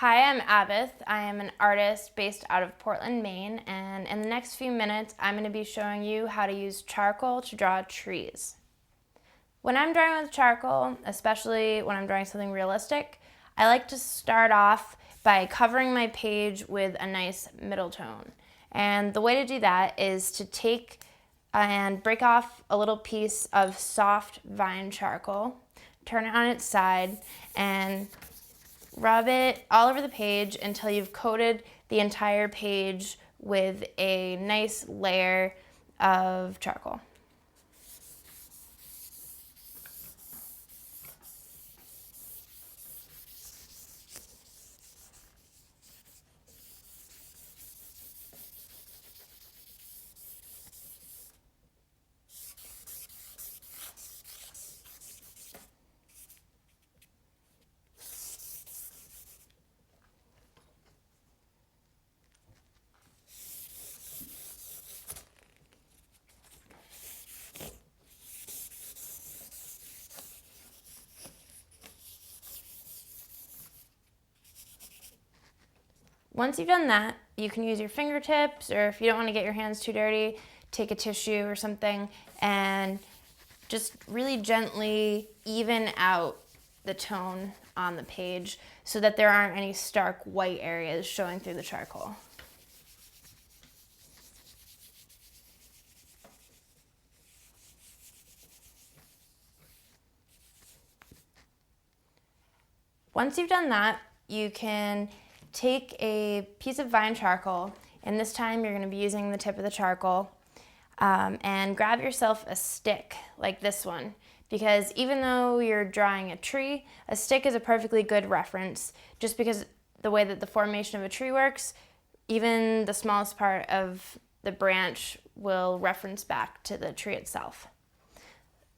Hi, I'm Abith. I am an artist based out of Portland, Maine, and in the next few minutes I'm going to be showing you how to use charcoal to draw trees. When I'm drawing with charcoal, especially when I'm drawing something realistic, I like to start off by covering my page with a nice middle tone. And the way to do that is to take and break off a little piece of soft vine charcoal, turn it on its side, and rub it all over the page until you've coated the entire page with a nice layer of charcoal. Once you've done that, you can use your fingertips, or if you don't want to get your hands too dirty, take a tissue or something and just really gently even out the tone on the page so that there aren't any stark white areas showing through the charcoal. Once you've done that, you can take a piece of vine charcoal, and this time you're going to be using the tip of the charcoal, and grab yourself a stick like this one, because even though you're drawing a tree, a stick is a perfectly good reference, just because the way that the formation of a tree works, even the smallest part of the branch will reference back to the tree itself.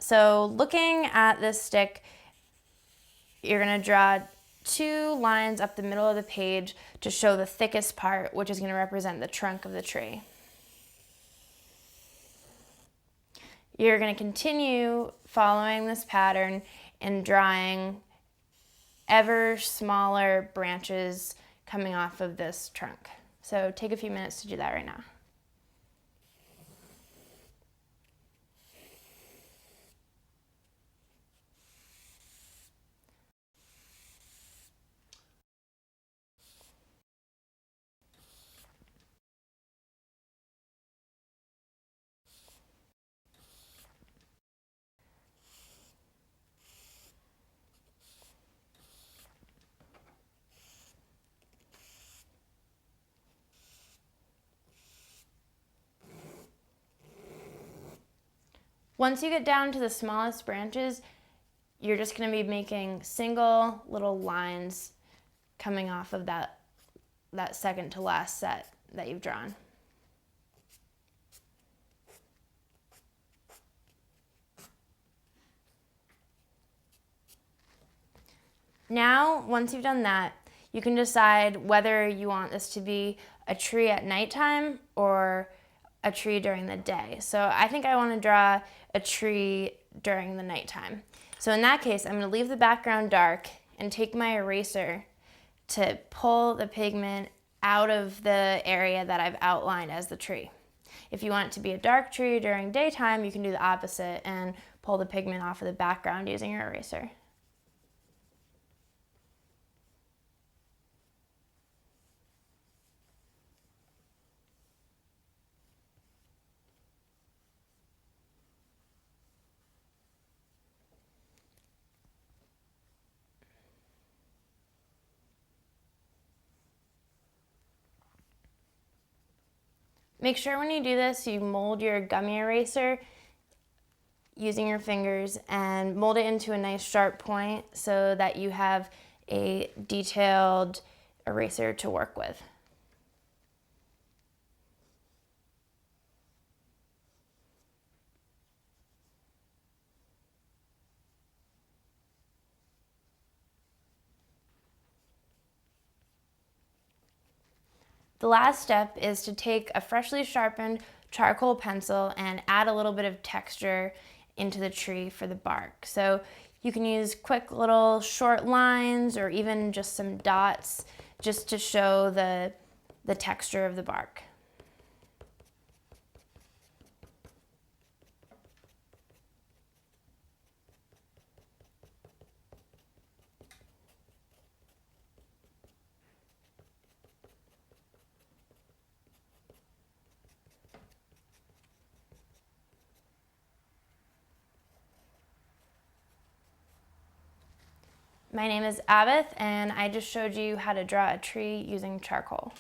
So looking at this stick, you're going to draw 2 lines up the middle of the page to show the thickest part, which is going to represent the trunk of the tree. You're going to continue following this pattern and drawing ever smaller branches coming off of this trunk. So take a few minutes to do that right now. Once you get down to the smallest branches, you're just going to be making single little lines coming off of that second to last set that you've drawn. Now, once you've done that, you can decide whether you want this to be a tree at nighttime or a tree during the day. So I think I want to draw a tree during the nighttime. So in that case, I'm going to leave the background dark and take my eraser to pull the pigment out of the area that I've outlined as the tree. If you want it to be a dark tree during daytime, you can do the opposite and pull the pigment off of the background using your eraser. Make sure when you do this, you mold your gummy eraser using your fingers and mold it into a nice sharp point so that you have a detailed eraser to work with. The last step is to take a freshly sharpened charcoal pencil and add a little bit of texture into the tree for the bark. So you can use quick little short lines or even just some dots just to show the texture of the bark. My name is Abeth, and I just showed you how to draw a tree using charcoal.